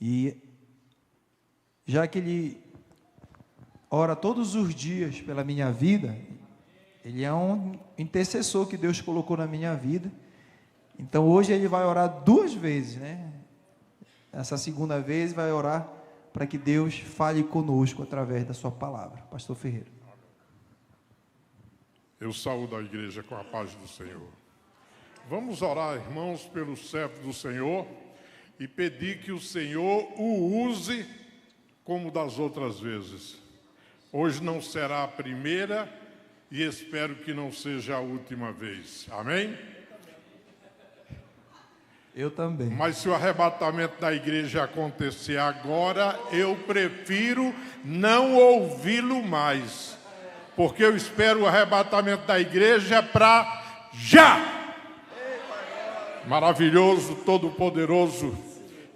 E já que ele ora todos os dias pela minha vida, ele é um intercessor que Deus colocou na minha vida. Então hoje ele vai orar 2 vezes, né? Essa segunda vez vai orar para que Deus fale conosco através da sua palavra. Pastor Ferreira. Eu saúdo a igreja com a paz do Senhor. Vamos orar, irmãos, pelo servo do Senhor e pedir que o Senhor o use como das outras vezes. Hoje não será a primeira e espero que não seja a última vez. Amém? Eu também. Mas se o arrebatamento da igreja acontecer agora, eu prefiro não ouvi-lo mais. Porque eu espero o arrebatamento da igreja para já. Maravilhoso, todo-poderoso,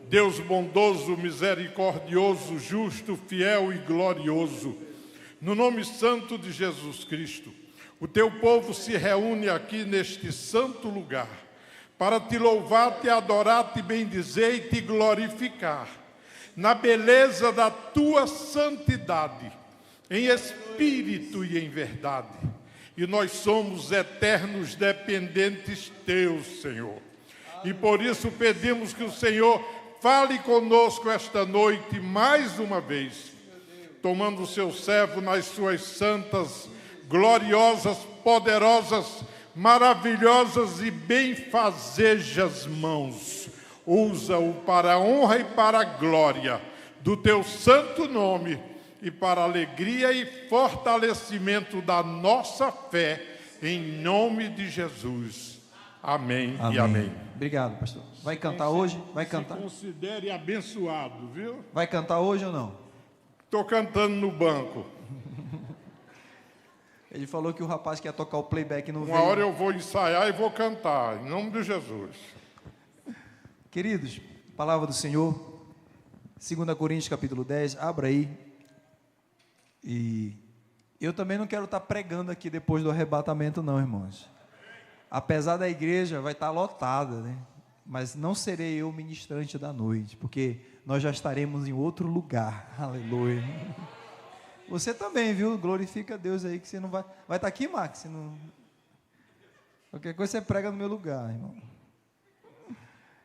Deus bondoso, misericordioso, justo, fiel e glorioso. No nome santo de Jesus Cristo, o teu povo se reúne aqui neste santo lugar para te louvar, te adorar, te bendizer e te glorificar na beleza da tua santidade, em espírito e em verdade. E nós somos eternos dependentes teus, Senhor. E por isso pedimos que o Senhor fale conosco esta noite mais uma vez, tomando o seu servo nas suas santas, gloriosas, poderosas, maravilhosas e benfazejas mãos. Usa-o para a honra e para a glória do teu santo nome e para a alegria e fortalecimento da nossa fé, em nome de Jesus. Amém, Amém. E amém. Obrigado, pastor. Vai cantar hoje? Vai cantar? Se considere abençoado, viu? Vai cantar hoje ou não? Estou cantando no banco. Ele falou que o rapaz que ia tocar o playback não veio. Uma hora eu vou ensaiar e vou cantar, em nome de Jesus. Queridos, palavra do Senhor, 2 Coríntios capítulo 10, abra aí. E eu também não quero estar pregando aqui depois do arrebatamento não, irmãos. Apesar da igreja vai estar lotada, né? Mas não serei eu ministrante da noite, porque nós já estaremos em outro lugar. Aleluia. Você também, viu? Glorifica a Deus aí, que você não vai... Vai estar aqui, Max? Não... Qualquer coisa você prega no meu lugar, irmão.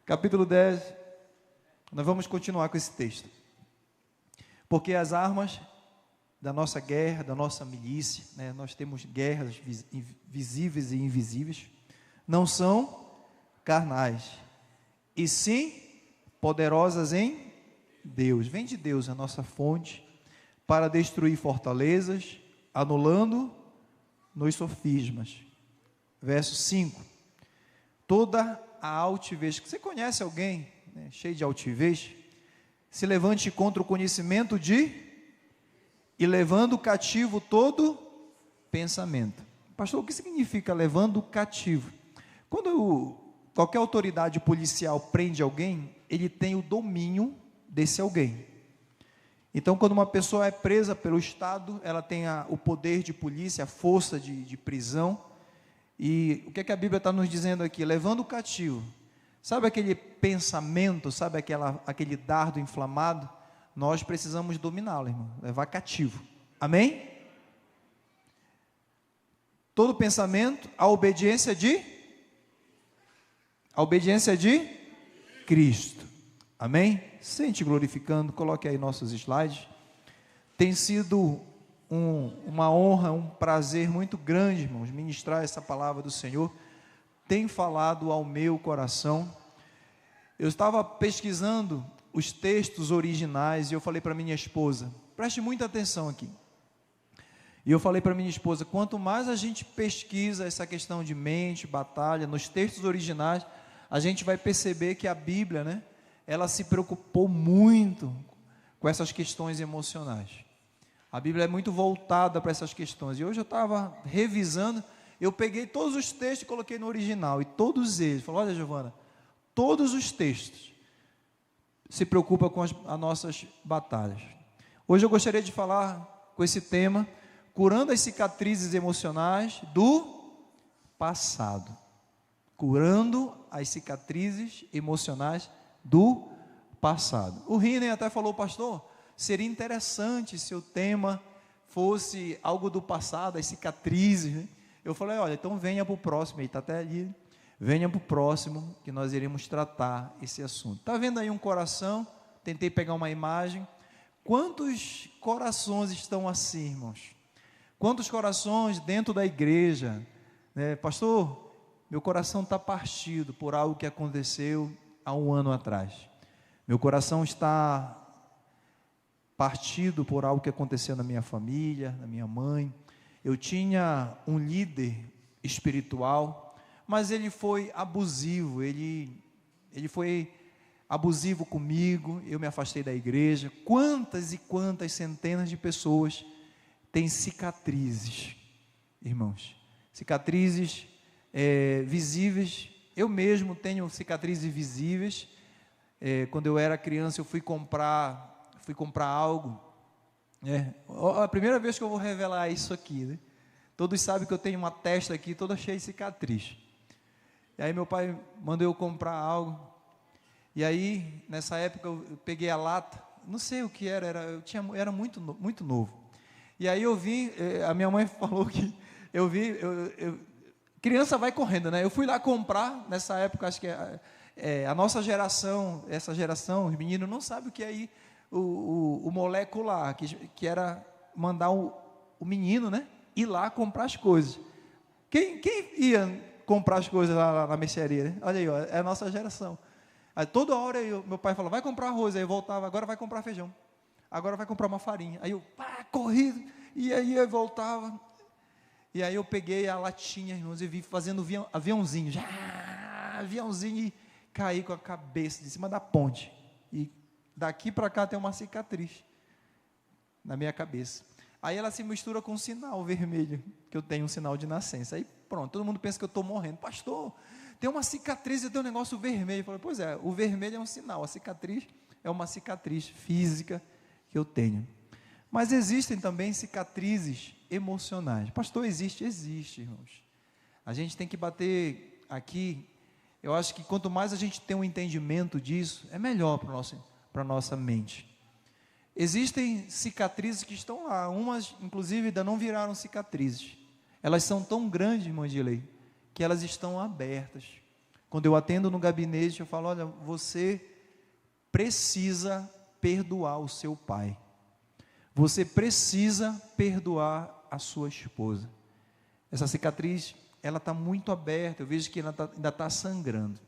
Capítulo 10, nós vamos continuar com esse texto. Porque as armas da nossa guerra, da nossa milícia, né? Nós temos guerras visíveis e invisíveis, não são carnais, e sim poderosas em Deus. Vem de Deus a nossa fonte, para destruir fortalezas, anulando nos sofismas. Verso 5. Toda a altivez, você conhece alguém, né, cheio de altivez, se levante contra o conhecimento e levando cativo todo pensamento. Pastor, o que significa levando cativo? Quando qualquer autoridade policial prende alguém, ele tem o domínio desse alguém. Então, quando uma pessoa é presa pelo Estado, ela tem o poder de polícia, a força de prisão. E o que é que a Bíblia está nos dizendo aqui? Levando cativo. Sabe aquele pensamento, sabe aquele dardo inflamado? Nós precisamos dominá-lo, irmão, levar cativo. Amém? Todo pensamento, a obediência de Cristo. Amém? Sente glorificando, coloque aí nossos slides. Tem sido uma honra, um prazer muito grande, irmãos, ministrar essa palavra do Senhor. Tem falado ao meu coração. Eu estava pesquisando os textos originais e eu falei para minha esposa, preste muita atenção aqui. E eu falei para minha esposa, quanto mais a gente pesquisa essa questão de mente, batalha, nos textos originais, a gente vai perceber que a Bíblia, né, ela se preocupou muito com essas questões emocionais. A Bíblia é muito voltada para essas questões. E hoje eu estava revisando, eu peguei todos os textos e coloquei no original. E todos eles, falou, olha, Giovana, todos os textos se preocupam com as nossas batalhas. Hoje eu gostaria de falar com esse tema, curando as cicatrizes emocionais do passado. Curando as cicatrizes emocionais do passado. O Rinen até falou, pastor, seria interessante se o tema fosse algo do passado, as cicatrizes, né? Eu falei, olha, então venha para o próximo, ele está até ali, venha para o próximo, que nós iremos tratar esse assunto. Está vendo aí um coração? Tentei pegar uma imagem. Quantos corações estão assim, irmãos? Quantos corações dentro da igreja, né? Pastor, meu coração está partido por algo que aconteceu há um ano atrás. Meu coração está partido por algo que aconteceu na minha família, na minha mãe. Eu tinha um líder espiritual, mas ele foi abusivo, ele foi abusivo comigo, eu me afastei da igreja. Quantas e quantas centenas de pessoas têm cicatrizes, irmãos, cicatrizes visíveis. Eu mesmo tenho cicatrizes visíveis. Quando eu era criança, eu fui comprar algo, a primeira vez que eu vou revelar isso aqui, né? Todos sabem que eu tenho uma testa aqui toda cheia de cicatriz. E aí meu pai mandou eu comprar algo, e aí nessa época eu peguei a lata, não sei o que era muito novo, e aí eu vi, a minha mãe falou que criança vai correndo, né? Eu fui lá comprar, nessa época, acho que a nossa geração, essa geração, os meninos não sabem o que é o molecular, que era mandar o menino, né, ir lá comprar as coisas. Quem ia comprar as coisas lá na mercearia, né? Olha aí, ó, é a nossa geração. Aí toda hora meu pai falava, vai comprar arroz, aí eu voltava, agora vai comprar feijão, agora vai comprar uma farinha, aí eu, corrido, e aí eu voltava, e aí eu peguei a latinha, irmãos, e vi fazendo aviãozinho, e caí com a cabeça de cima da ponte, e daqui para cá tem uma cicatriz na minha cabeça. Aí ela se mistura com um sinal vermelho, que eu tenho um sinal de nascença. Aí pronto, todo mundo pensa que eu estou morrendo. Pastor, tem uma cicatriz e tem um negócio vermelho. Eu falei, pois é, o vermelho é um sinal, a cicatriz é uma cicatriz física que eu tenho. Mas existem também cicatrizes emocionais. Pastor, existe, irmãos. A gente tem que bater aqui. Eu acho que quanto mais a gente tem um entendimento disso, é melhor para a nossa mente. Existem cicatrizes que estão lá, umas inclusive ainda não viraram cicatrizes. Elas são tão grandes, irmão de lei, que elas estão abertas. Quando eu atendo no gabinete, eu falo, olha, você precisa perdoar o seu pai. Você precisa perdoar a sua esposa. Essa cicatriz, ela está muito aberta, eu vejo que ela ainda está sangrando.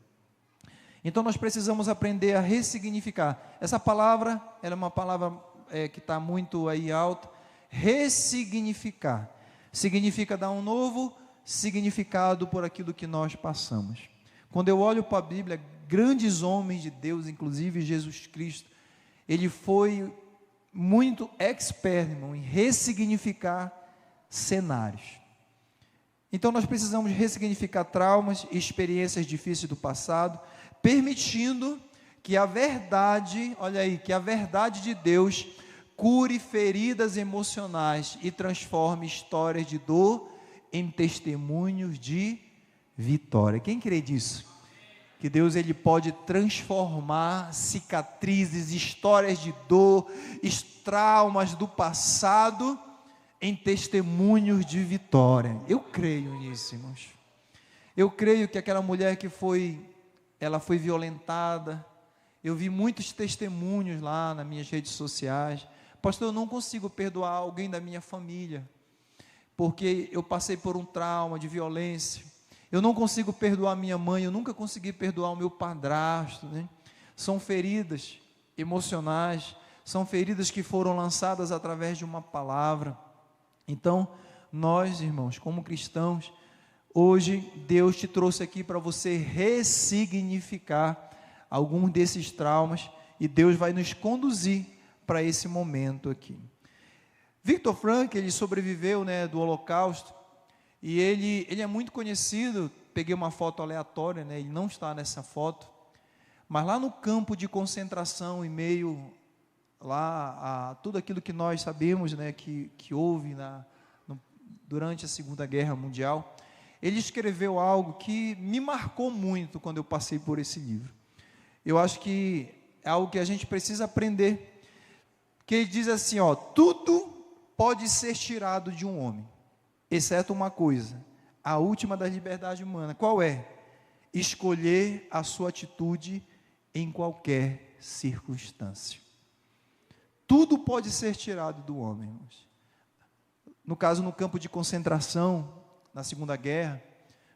Então nós precisamos aprender a ressignificar. Essa palavra, ela é uma palavra que está muito aí alta. Ressignificar. Significa dar um novo significado por aquilo que nós passamos. Quando eu olho para a Bíblia, grandes homens de Deus, inclusive Jesus Cristo, ele foi muito expert, irmão, em ressignificar cenários. Então nós precisamos ressignificar traumas e experiências difíceis do passado, permitindo que a verdade, olha aí, que a verdade de Deus cure feridas emocionais e transforme histórias de dor em testemunhos de vitória. Quem crê disso? Que Deus, ele pode transformar cicatrizes, histórias de dor, traumas do passado em testemunhos de vitória. Eu creio nisso, irmãos. Eu creio que aquela mulher que ela foi violentada. Eu vi muitos testemunhos lá nas minhas redes sociais. Pastor, eu não consigo perdoar alguém da minha família, porque eu passei por um trauma de violência. Eu não consigo perdoar minha mãe, eu nunca consegui perdoar o meu padrasto, né? São feridas emocionais, são feridas que foram lançadas através de uma palavra. Então, nós, irmãos, como cristãos, hoje Deus te trouxe aqui para você ressignificar alguns desses traumas, e Deus vai nos conduzir para esse momento aqui. Viktor Frankl, ele sobreviveu, né, do Holocausto, e ele é muito conhecido. Peguei uma foto aleatória, né, ele não está nessa foto, mas lá no campo de concentração, em meio lá a tudo aquilo que nós sabemos, né, que houve durante a Segunda Guerra Mundial, ele escreveu algo que me marcou muito quando eu passei por esse livro. Eu acho que é algo que a gente precisa aprender, que ele diz assim, ó, tudo pode ser tirado de um homem, exceto uma coisa, a última das liberdades humanas. Qual é? Escolher a sua atitude em qualquer circunstância. Tudo pode ser tirado do homem, irmãos. No caso, no campo de concentração, na Segunda Guerra,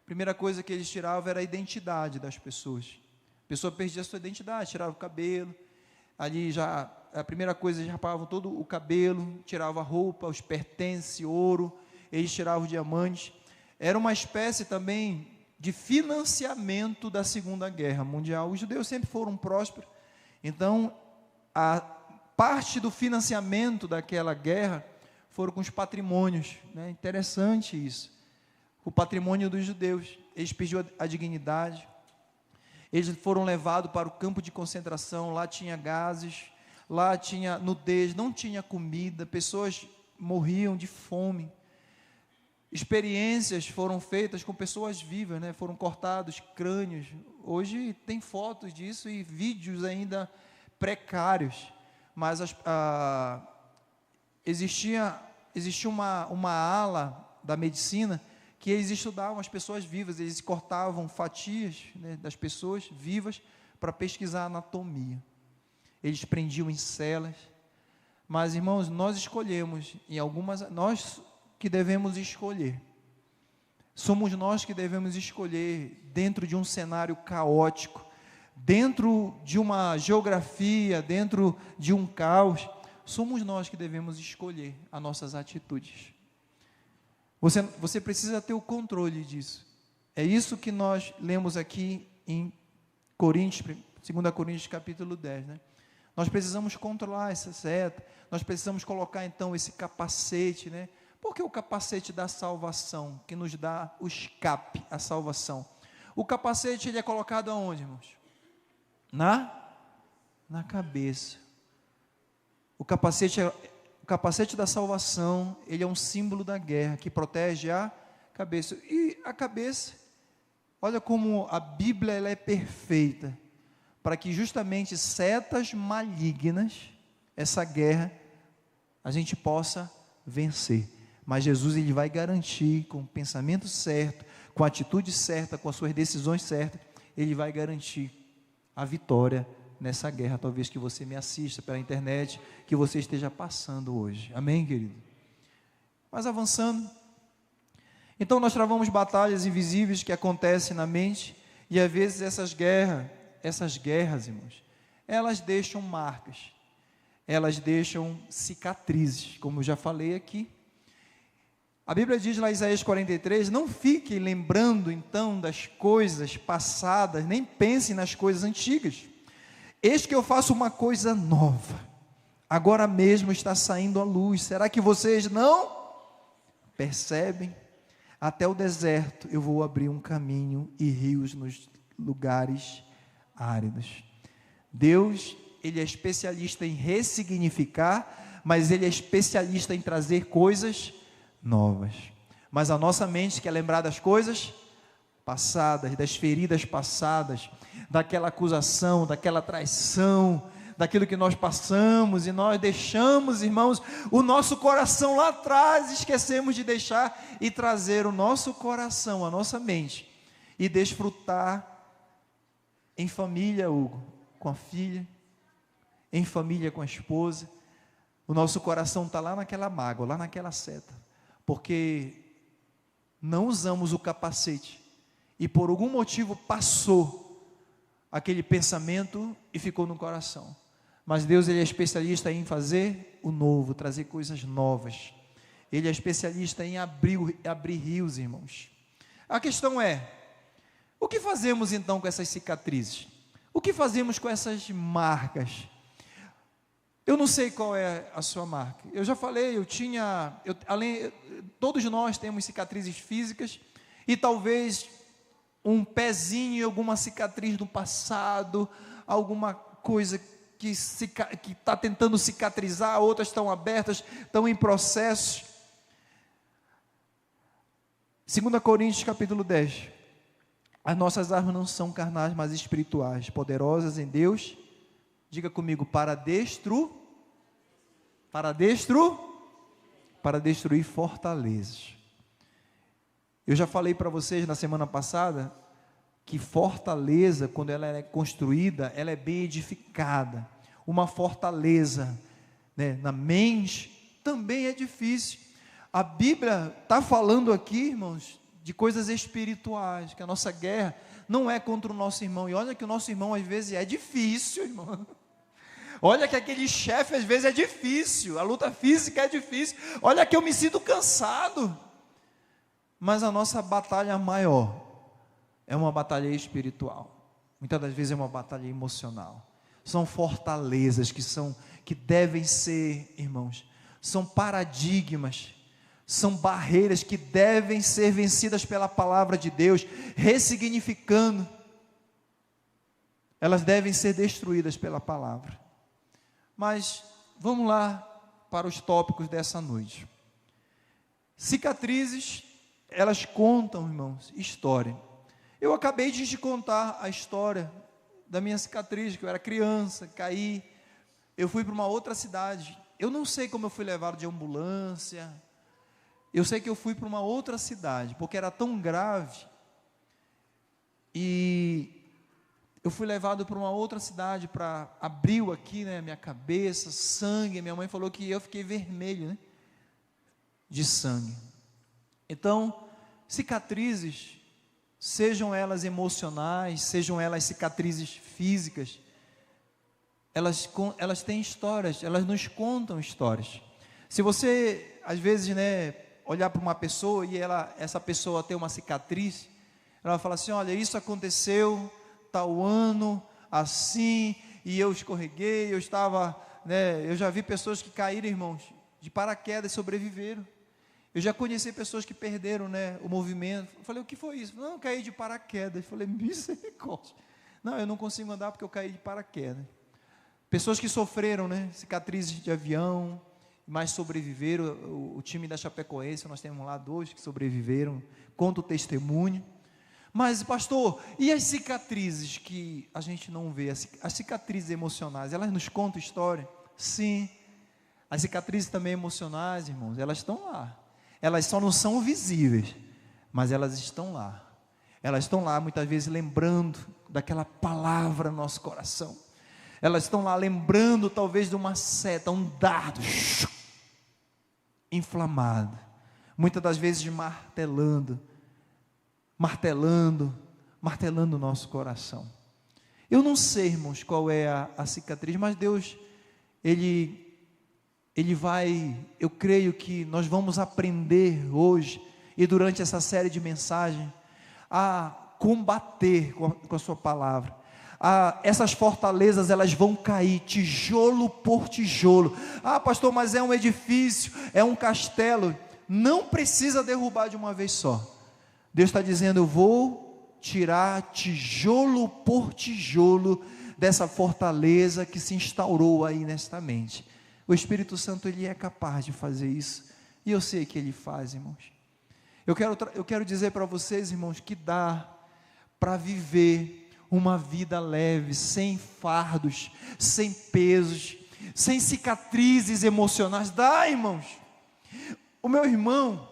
a primeira coisa que eles tiravam era a identidade das pessoas. A pessoa perdia a sua identidade, tirava o cabelo, ali já, a primeira coisa, eles rapavam todo o cabelo, tiravam a roupa, os pertences, ouro, eles tiravam o diamante. Era uma espécie também de financiamento da Segunda Guerra Mundial. Os judeus sempre foram prósperos, então a parte do financiamento daquela guerra foram com os patrimônios, né? Interessante isso, o patrimônio dos judeus. Eles perdiam a dignidade, eles foram levados para o campo de concentração, lá tinha gases, lá tinha nudez, não tinha comida, pessoas morriam de fome. Experiências foram feitas com pessoas vivas, né? Foram cortados crânios. Hoje tem fotos disso e vídeos ainda precários, mas existia uma ala da medicina que eles estudavam as pessoas vivas, eles cortavam fatias, né, das pessoas vivas para pesquisar a anatomia. Eles prendiam em celas. Mas, irmãos, nós escolhemos, nós que devemos escolher. Somos nós que devemos escolher dentro de um cenário caótico, dentro de uma geografia, dentro de um caos. Somos nós que devemos escolher as nossas atitudes. Você precisa ter o controle disso. É isso que nós lemos aqui em 2 Coríntios capítulo 10, né? Nós precisamos controlar essa seta, nós precisamos colocar então esse capacete, né? Porque o capacete da salvação, que nos dá o escape, a salvação. O capacete, ele é colocado aonde, irmãos? Na cabeça. O capacete da salvação, ele é um símbolo da guerra, que protege a cabeça. E a cabeça, olha como a Bíblia ela é perfeita, para que justamente setas malignas, essa guerra, a gente possa vencer. Mas Jesus, ele vai garantir, com o pensamento certo, com a atitude certa, com as suas decisões certas, ele vai garantir a vitória nessa guerra, talvez que você me assista pela internet, que você esteja passando hoje. Amém, querido? Mas avançando, então nós travamos batalhas invisíveis que acontecem na mente, e às vezes essas guerras, irmãos, elas deixam marcas, elas deixam cicatrizes, como eu já falei aqui. A Bíblia diz lá em Isaías 43, não fiquem lembrando então das coisas passadas, nem pensem nas coisas antigas. Eis que eu faço uma coisa nova, agora mesmo está saindo a luz. Será que vocês não percebem? Até o deserto eu vou abrir um caminho e rios nos lugares áridos. Deus, ele é especialista em ressignificar, mas ele é especialista em trazer coisas novas. Mas a nossa mente quer lembrar das coisas passadas, das feridas passadas, daquela acusação, daquela traição, daquilo que nós passamos, e nós deixamos, irmãos, o nosso coração lá atrás, esquecemos de deixar e trazer o nosso coração, a nossa mente, e desfrutar em família, Hugo, com a filha, em família com a esposa. O nosso coração está lá naquela mágoa, lá naquela seta, porque não usamos o capacete, e por algum motivo passou aquele pensamento e ficou no coração. Mas Deus, ele é especialista em fazer o novo, trazer coisas novas. Ele é especialista em abrir rios, irmãos. A questão é, o que fazemos então com essas cicatrizes? O que fazemos com essas marcas? Eu não sei qual é a sua marca. Eu já falei, todos nós temos cicatrizes físicas, e talvez um pezinho, alguma cicatriz do passado, alguma coisa que está tentando cicatrizar, outras estão abertas, estão em processo. 2 Coríntios capítulo 10, as nossas armas não são carnais, mas espirituais, poderosas em Deus Diga comigo, para destruir fortalezas. Eu já falei para vocês na semana passada que fortaleza, quando ela é construída, ela é bem edificada. Uma fortaleza, né, na mente também é difícil. A Bíblia está falando aqui, irmãos, de coisas espirituais, que a nossa guerra não é contra o nosso irmão. E olha que o nosso irmão às vezes é difícil, irmão. Olha que aquele chefe às vezes é difícil, a luta física é difícil. Olha que eu me sinto cansado. Mas a nossa batalha maior é uma batalha espiritual. Muitas das vezes é uma batalha emocional. São fortalezas que devem ser, irmãos, são paradigmas, são barreiras que devem ser vencidas pela palavra de Deus, ressignificando. Elas devem ser destruídas pela palavra. Mas vamos lá para os tópicos dessa noite. Cicatrizes, elas contam, irmãos, história. Eu acabei de te contar a história da minha cicatriz, que eu era criança, caí, eu fui para uma outra cidade. Eu não sei como eu fui levado de ambulância. Eu sei que eu fui para uma outra cidade, porque era tão grave. E eu fui levado para uma outra cidade, abriu aqui, né, minha cabeça, sangue. Minha mãe falou que eu fiquei vermelho, né, de sangue. Então, cicatrizes, sejam elas emocionais, sejam elas cicatrizes físicas, elas têm histórias, elas nos contam histórias. Se você, às vezes, né, olhar para uma pessoa e essa pessoa tem uma cicatriz, ela vai falar assim: olha, isso aconteceu tal ano, assim, e eu escorreguei, eu estava, né, eu já vi pessoas que caíram, irmãos, de paraquedas e sobreviveram. Eu já conheci pessoas que perderam, né, o movimento. Eu falei: o que foi isso? Não, eu caí de paraquedas. Eu falei: misericórdia. Não, eu não consigo andar porque eu caí de paraquedas. Pessoas que sofreram, né, cicatrizes de avião, mas sobreviveram. O time da Chapecoense, nós temos lá 2 que sobreviveram, conta o testemunho. Mas, pastor, e as cicatrizes que a gente não vê, as cicatrizes emocionais, elas nos contam história? Sim, as cicatrizes também emocionais, irmãos, elas estão lá. Elas só não são visíveis, mas elas estão lá. Elas estão lá, muitas vezes, lembrando daquela palavra no nosso coração. Elas estão lá lembrando, talvez, de uma seta, um dardo inflamado, muitas das vezes martelando o nosso coração. Eu não sei, irmãos, qual é a cicatriz, mas Deus, Ele vai, eu creio que nós vamos aprender hoje, e durante essa série de mensagens, a combater com a sua palavra. Essas fortalezas, elas vão cair, tijolo por tijolo. Pastor, mas é um edifício, é um castelo. Não precisa derrubar de uma vez só. Deus está dizendo: eu vou tirar tijolo por tijolo dessa fortaleza que se instaurou aí nesta mente. O Espírito Santo, Ele é capaz de fazer isso, e eu sei que Ele faz, irmãos. Eu quero dizer para vocês, irmãos, que dá para viver uma vida leve, sem fardos, sem pesos, sem cicatrizes emocionais. Dá, irmãos. O meu irmão,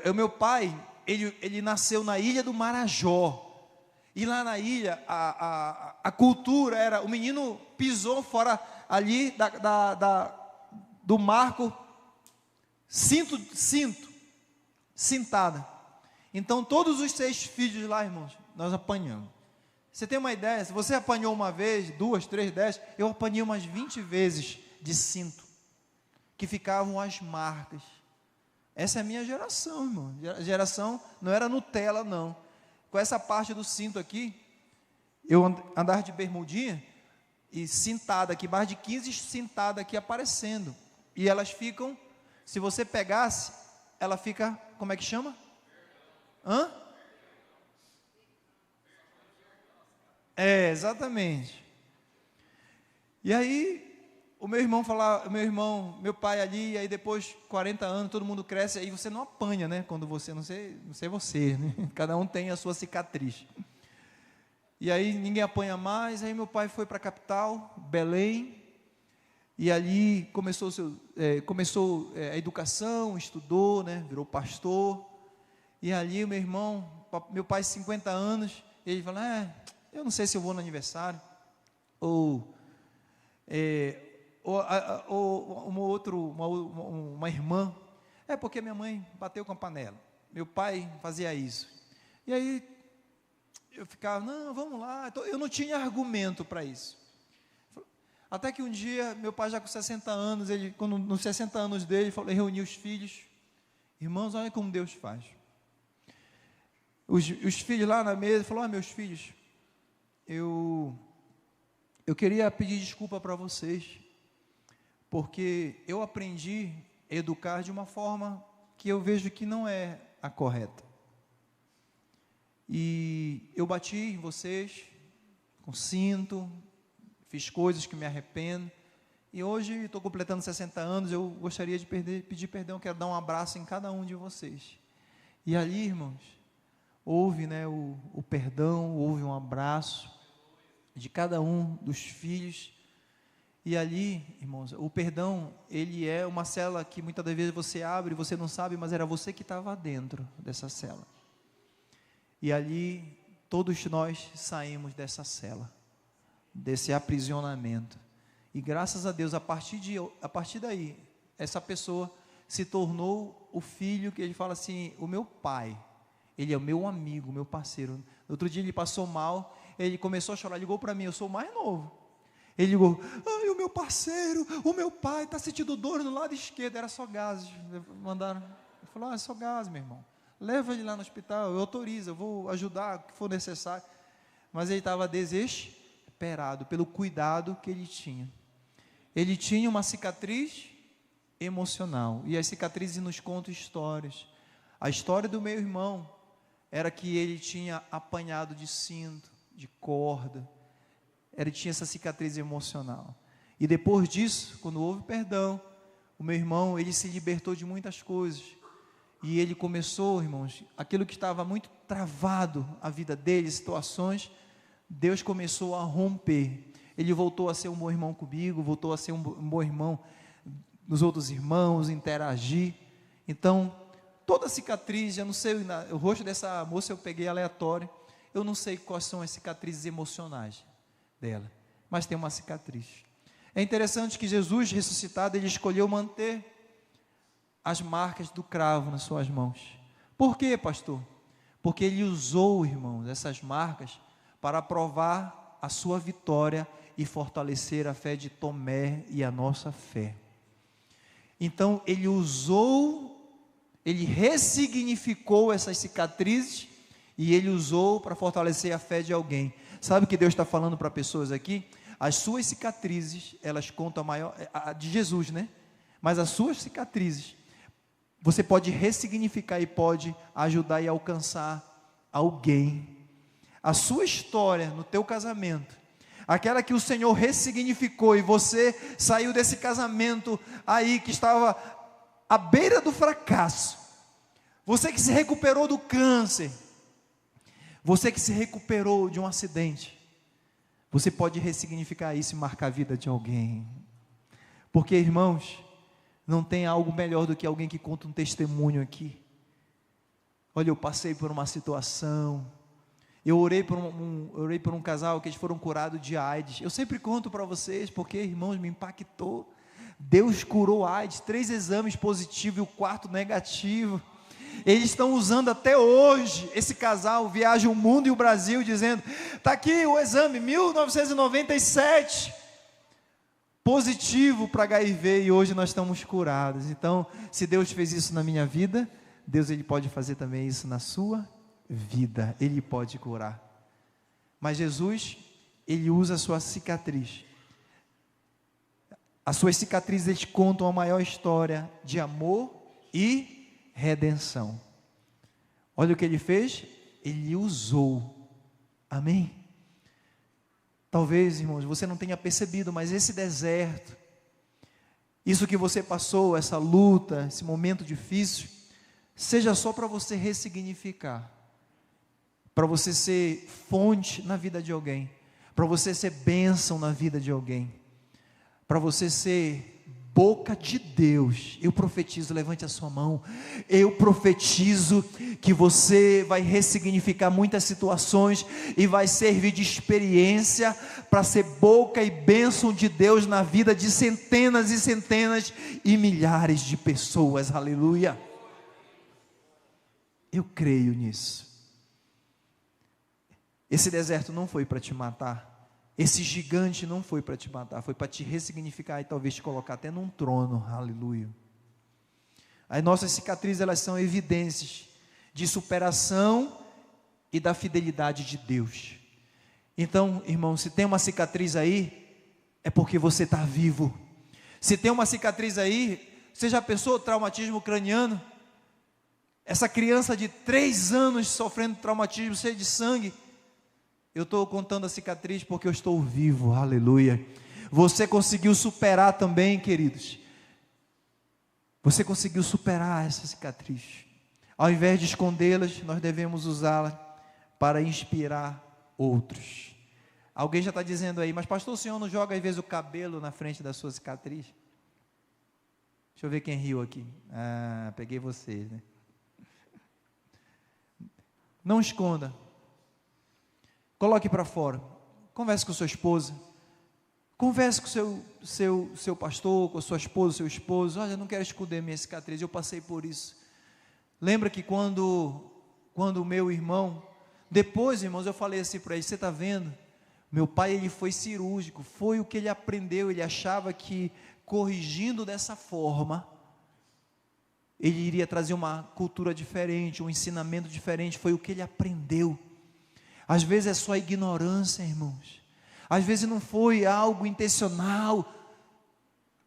o meu pai, ele nasceu na ilha do Marajó. E lá na ilha, a cultura era: o menino pisou fora ali do marco, cintada. Então todos os 6 filhos lá, irmãos, nós apanhamos. Você tem uma ideia? Se você apanhou uma vez, 2, 3, 10, eu apanhei umas 20 vezes de cinto, que ficavam as marcas. Essa é a minha geração, irmão. Geração não era Nutella, não. Com essa parte do cinto aqui, eu andava de bermudinha e cintada aqui, mais de 15 cintadas aqui aparecendo. E elas ficam, se você pegasse, ela fica, como é que chama? Exatamente. E aí, meu pai ali, e aí depois, 40 anos, todo mundo cresce, aí você não apanha, né? Quando você, não sei você, né? Cada um tem a sua cicatriz. E aí ninguém apanha mais. Aí meu pai foi para a capital, Belém, e ali começou a educação, estudou, né, virou pastor. E ali meu pai 50 anos, ele fala, eu não sei se eu vou no aniversário, ou uma irmã, porque minha mãe bateu com a panela, meu pai fazia isso. E aí eu ficava, não, vamos lá. Então, eu não tinha argumento para isso. Até que um dia, meu pai já com 60 anos, nos 60 anos dele, ele reuniu os filhos. Irmãos, olha como Deus faz. Os filhos lá na mesa, falou, meus filhos, eu queria pedir desculpa para vocês, porque eu aprendi a educar de uma forma que eu vejo que não é a correta. E eu bati em vocês com cinto, fiz coisas que me arrependo, e hoje estou completando 60 anos, eu gostaria de pedir perdão, quero dar um abraço em cada um de vocês. E ali, irmãos, houve, né, o perdão, houve um abraço de cada um dos filhos. E ali, irmãos, o perdão, ele é uma cela que muitas das vezes você abre e você não sabe, mas era você que estava dentro dessa cela. E ali, todos nós saímos dessa cela, desse aprisionamento. E graças a Deus, a partir daí, essa pessoa se tornou o filho que ele fala assim, o meu pai, ele é o meu amigo, meu parceiro. Outro dia ele passou mal, ele começou a chorar, ligou para mim, eu sou o mais novo. Ele ligou, o meu parceiro, o meu pai está sentindo dor no lado esquerdo, era só gases. Mandaram, ele falou, é só gás, meu irmão. Leva ele lá no hospital, eu autorizo, eu vou ajudar o que for necessário. Mas ele estava desesperado pelo cuidado que ele tinha. Ele tinha uma cicatriz emocional, e as cicatrizes nos contam histórias. A história do meu irmão era que ele tinha apanhado de cinto, de corda, ele tinha essa cicatriz emocional. E depois disso, quando houve perdão, o meu irmão, ele se libertou de muitas coisas. E ele começou, irmãos, aquilo que estava muito travado, a vida dele, situações, Deus começou a romper. Ele voltou a ser um bom irmão comigo, voltou a ser um bom irmão nos outros irmãos, interagir. Então, toda cicatriz, eu não sei, o rosto dessa moça eu peguei aleatório, eu não sei quais são as cicatrizes emocionais dela, mas tem uma cicatriz. É interessante que Jesus ressuscitado, ele escolheu manter as marcas do cravo nas suas mãos. Por quê, pastor? Porque ele usou, irmãos, essas marcas para provar a sua vitória e fortalecer a fé de Tomé e a nossa fé. Então ele ele ressignificou essas cicatrizes e ele usou para fortalecer a fé de alguém. Sabe o que Deus está falando para pessoas aqui? As suas cicatrizes, elas contam a de Jesus, né? Mas as suas cicatrizes, você pode ressignificar e pode ajudar e alcançar alguém. A sua história no teu casamento, aquela que o Senhor ressignificou e você saiu desse casamento aí que estava à beira do fracasso, você que se recuperou do câncer, você que se recuperou de um acidente, você pode ressignificar isso e marcar a vida de alguém. Porque, irmãos, não tem algo melhor do que alguém que conta um testemunho aqui. Olha, eu passei por uma situação, eu orei por um casal que eles foram curados de AIDS. Eu sempre conto para vocês, porque, irmãos, me impactou. Deus curou AIDS, 3 exames positivos e o 4º negativo. Eles estão usando até hoje, esse casal viaja o mundo e o Brasil, dizendo, está aqui o exame, 1997, positivo para HIV, e hoje nós estamos curados. Então, se Deus fez isso na minha vida, Deus ele pode fazer também isso na sua vida, ele pode curar. Mas Jesus, ele usa a sua cicatriz. As suas cicatrizes, eles contam a maior história de amor e redenção. Olha o que ele fez, ele usou. Amém? Talvez, irmãos, você não tenha percebido, mas esse deserto, isso que você passou, essa luta, esse momento difícil, seja só para você ressignificar, para você ser fonte na vida de alguém, para você ser bênção na vida de alguém, para você ser boca de Deus. Eu profetizo, levante a sua mão, eu profetizo que você vai ressignificar muitas situações e vai servir de experiência para ser boca e bênção de Deus na vida de centenas e centenas e milhares de pessoas, aleluia. Eu creio nisso. Esse deserto não foi para te matar, esse gigante não foi para te matar, foi para te ressignificar e talvez te colocar até num trono, aleluia. As nossas cicatrizes, elas são evidências de superação e da fidelidade de Deus. Então, irmão, se tem uma cicatriz aí, é porque você está vivo. Se tem uma cicatriz aí, você já pensou traumatismo craniano? Essa criança de 3 anos sofrendo traumatismo, cheio de sangue. Eu estou contando a cicatriz porque eu estou vivo, aleluia. Você conseguiu superar também, queridos. Você conseguiu superar essa cicatriz. Ao invés de escondê-las, nós devemos usá-la para inspirar outros. Alguém já está dizendo aí, mas pastor, o senhor não joga às vezes o cabelo na frente da sua cicatriz? Deixa eu ver quem riu aqui. Ah, peguei vocês, né? Não esconda. Coloque para fora, converse com sua esposa, converse com seu pastor, com a sua esposa, seu esposo. Olha, eu não quero esconder minha cicatriz, eu passei por isso. Lembra que quando o meu irmão, depois, irmãos, eu falei assim para ele, você está vendo? Meu pai, ele foi cirúrgico, foi o que ele aprendeu, ele achava que corrigindo dessa forma, ele iria trazer uma cultura diferente, um ensinamento diferente, foi o que ele aprendeu. Às vezes é só ignorância, irmãos. Às vezes não foi algo intencional.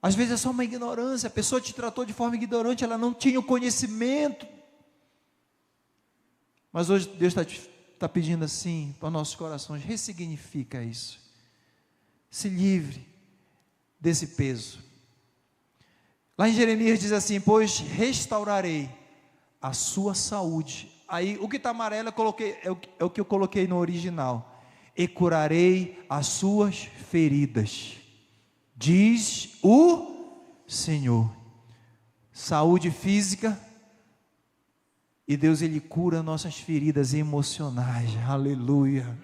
Às vezes é só uma ignorância. A pessoa te tratou de forma ignorante, ela não tinha o conhecimento. Mas hoje Deus está pedindo assim para nossos corações: ressignifica isso. Se livre desse peso. Lá em Jeremias diz assim: pois restaurarei a sua saúde. Aí o que está amarelo é o que eu coloquei no original. E curarei as suas feridas, diz o Senhor. Saúde física, e Deus, Ele cura nossas feridas emocionais, aleluia.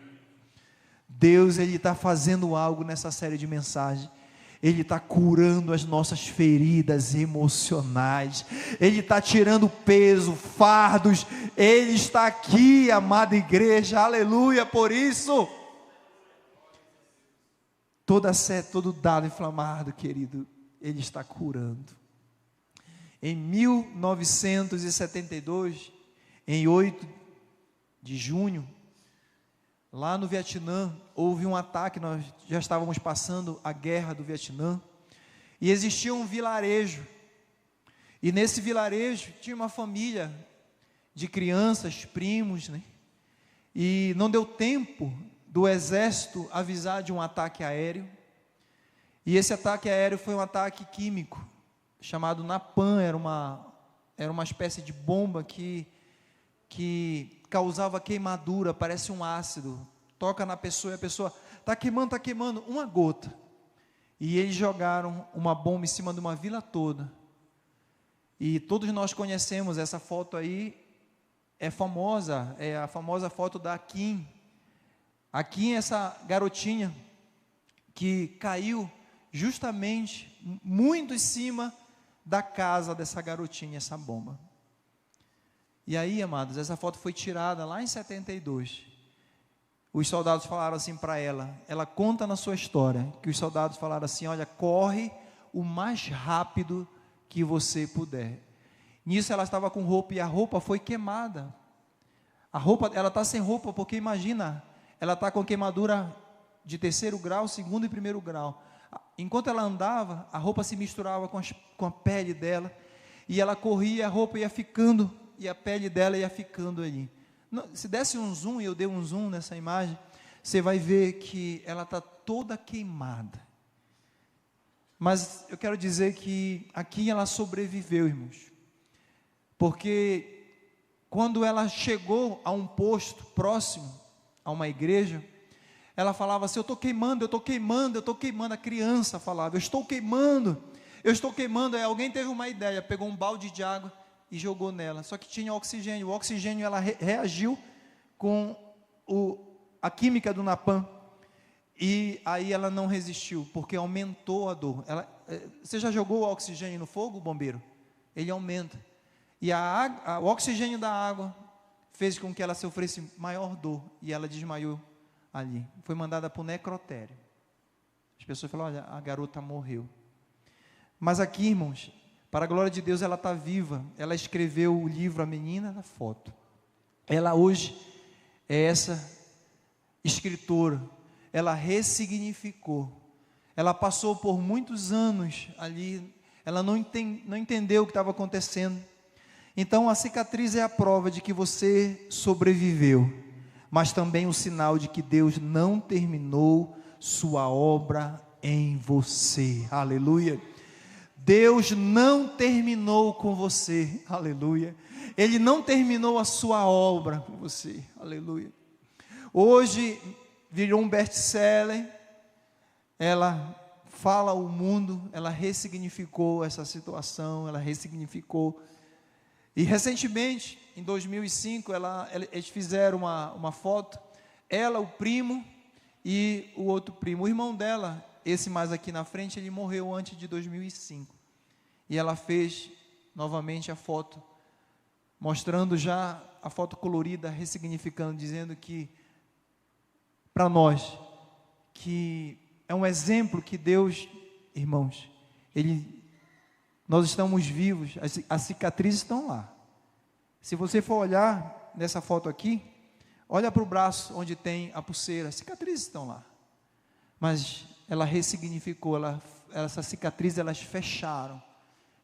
Deus, Ele está fazendo algo nessa série de mensagens. Ele está curando as nossas feridas emocionais, Ele está tirando peso, fardos, Ele está aqui, amada igreja, aleluia. Por isso, toda sede, todo dado inflamado, querido, Ele está curando. Em 1972, em 8 de junho, lá no Vietnã, houve um ataque. Nós já estávamos passando a guerra do Vietnã, e existia um vilarejo, e nesse vilarejo tinha uma família de crianças, primos, né? E não deu tempo do exército avisar de um ataque aéreo, e esse ataque aéreo foi um ataque químico, chamado Napalm. Era uma espécie de bomba que causava queimadura, parece um ácido, toca na pessoa e a pessoa está queimando, uma gota. E eles jogaram uma bomba em cima de uma vila toda, e todos nós conhecemos essa foto aí, é famosa, é a famosa foto da Kim. A Kim é essa garotinha que caiu justamente muito em cima da casa dessa garotinha, essa bomba. E aí, amados, essa foto foi tirada lá em 72. Os soldados falaram assim para ela conta na sua história, que os soldados falaram assim: olha, corre o mais rápido que você puder. Nisso ela estava com roupa, e a roupa foi queimada. Ela está sem roupa, porque imagina, ela está com queimadura de 3º grau, 2º e 1º grau. Enquanto ela andava, a roupa se misturava com a pele dela, e ela corria, a roupa ia ficando, e a pele dela ia ficando ali. Se desse um zoom, e eu dei um zoom nessa imagem, você vai ver que ela está toda queimada. Mas eu quero dizer que aqui ela sobreviveu, irmãos, porque quando ela chegou a um posto próximo a uma igreja, ela falava assim: eu estou queimando, eu estou queimando, eu estou queimando. A criança falava: eu estou queimando, eu estou queimando. Aí alguém teve uma ideia, pegou um balde de água e jogou nela, só que tinha oxigênio. O oxigênio, ela reagiu com a química do Napam, e aí ela não resistiu, porque aumentou a dor. Você já jogou o oxigênio no fogo, bombeiro? Ele aumenta, e o oxigênio da água fez com que ela sofresse maior dor, e ela desmaiou ali, foi mandada para o necrotério. As pessoas falaram: olha, a garota morreu. Mas aqui, irmãos, para a glória de Deus, ela está viva. Ela escreveu o livro A Menina da Foto. Ela hoje é essa escritora. Ela ressignificou. Ela passou por muitos anos ali. Ela não entendeu o que estava acontecendo. Então a cicatriz é a prova de que você sobreviveu, mas também o sinal de que Deus não terminou sua obra em você. Aleluia. Deus não terminou com você. Aleluia. Ele não terminou a sua obra com você. Aleluia. Hoje virou um best-seller. Ela fala ao mundo, ela ressignificou essa situação, ela ressignificou. E recentemente, em 2005, eles fizeram uma foto, ela, o primo e o outro primo. O irmão dela, esse mais aqui na frente, ele morreu antes de 2005. E ela fez novamente a foto, mostrando já a foto colorida, ressignificando, dizendo que, para nós, que é um exemplo que Deus, irmãos, nós estamos vivos, as cicatrizes estão lá. Se você for olhar nessa foto aqui, olha para o braço onde tem a pulseira, as cicatrizes estão lá. Mas ela ressignificou, essas cicatrizes, elas fecharam.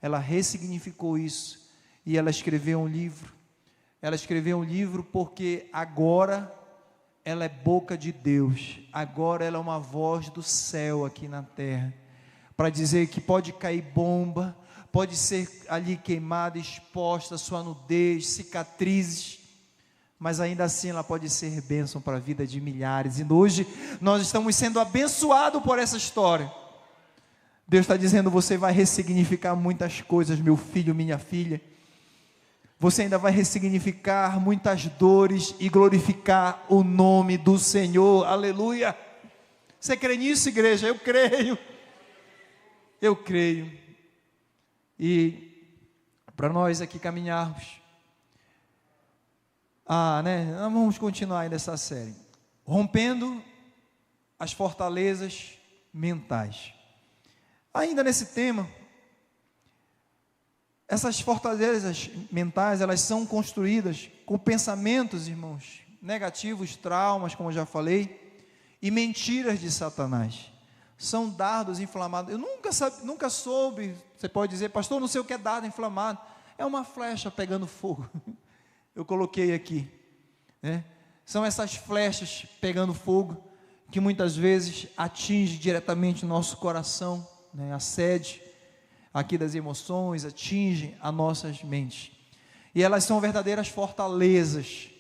Ela ressignificou isso, e ela escreveu um livro. Ela escreveu um livro porque agora ela é boca de Deus, agora ela é uma voz do céu aqui na terra, para dizer que pode cair bomba, pode ser ali queimada, exposta, sua nudez, cicatrizes, mas ainda assim ela pode ser bênção para a vida de milhares. E hoje nós estamos sendo abençoados por essa história. Deus está dizendo: você vai ressignificar muitas coisas, meu filho, minha filha. Você ainda vai ressignificar muitas dores e glorificar o nome do Senhor. Aleluia. Você crê nisso, igreja? Eu creio. Eu creio. E para nós aqui caminharmos, nós vamos continuar aí nessa série, rompendo as fortalezas mentais. Ainda nesse tema, essas fortalezas mentais, elas são construídas com pensamentos, irmãos, negativos, traumas, como eu já falei, e mentiras de Satanás. São dardos inflamados. Eu nunca soube. Você pode dizer: pastor, não sei o que é dardo inflamado. É uma flecha pegando fogo. Eu coloquei aqui, né? São essas flechas pegando fogo, que muitas vezes atinge diretamente o nosso coração, né? A sede aqui das emoções, atinge as nossas mentes, e elas são verdadeiras fortalezas,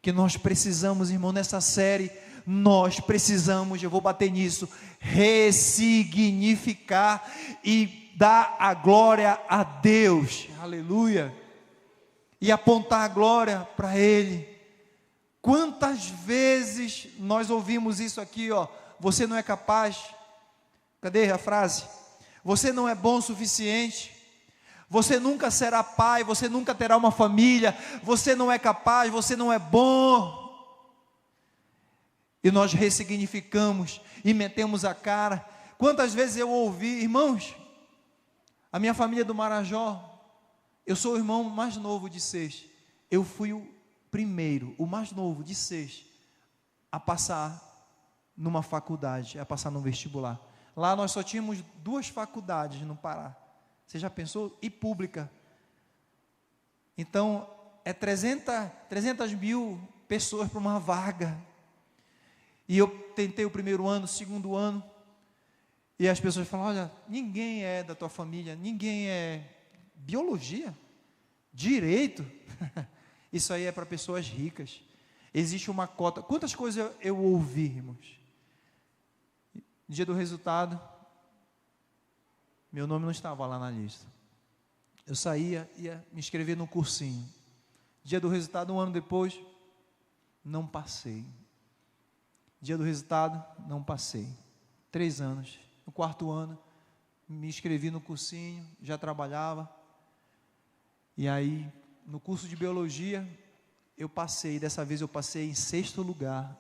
que nós precisamos, irmão, nessa série, nós precisamos, eu vou bater nisso, ressignificar e dar a glória a Deus, aleluia, e apontar a glória para Ele. Quantas vezes nós ouvimos isso aqui, você não é capaz, cadê a frase? Você não é bom o suficiente, você nunca será pai, você nunca terá uma família, você não é capaz, você não é bom. E nós ressignificamos e metemos a cara. Quantas vezes eu ouvi, irmãos, a minha família do Marajó, eu sou o irmão mais novo de 6, eu fui o primeiro, o mais novo de 6, a passar numa faculdade, a passar num vestibular. Lá nós só tínhamos 2 faculdades no Pará. Você já pensou? E pública. Então, é 300 mil pessoas para uma vaga. E eu tentei o primeiro ano, o segundo ano, e as pessoas falam: olha, ninguém é da tua família, ninguém é biologia, direito. Isso aí é para pessoas ricas. Existe uma cota. Quantas coisas eu ouvi, irmãos? No dia do resultado, meu nome não estava lá na lista. Eu saía, ia me inscrever no cursinho. Dia do resultado, um ano depois, não passei. Dia do resultado, não passei. 3 anos. No 4º ano, me inscrevi no cursinho, já trabalhava. E aí, no curso de biologia, eu passei. Dessa vez eu passei em 6º lugar.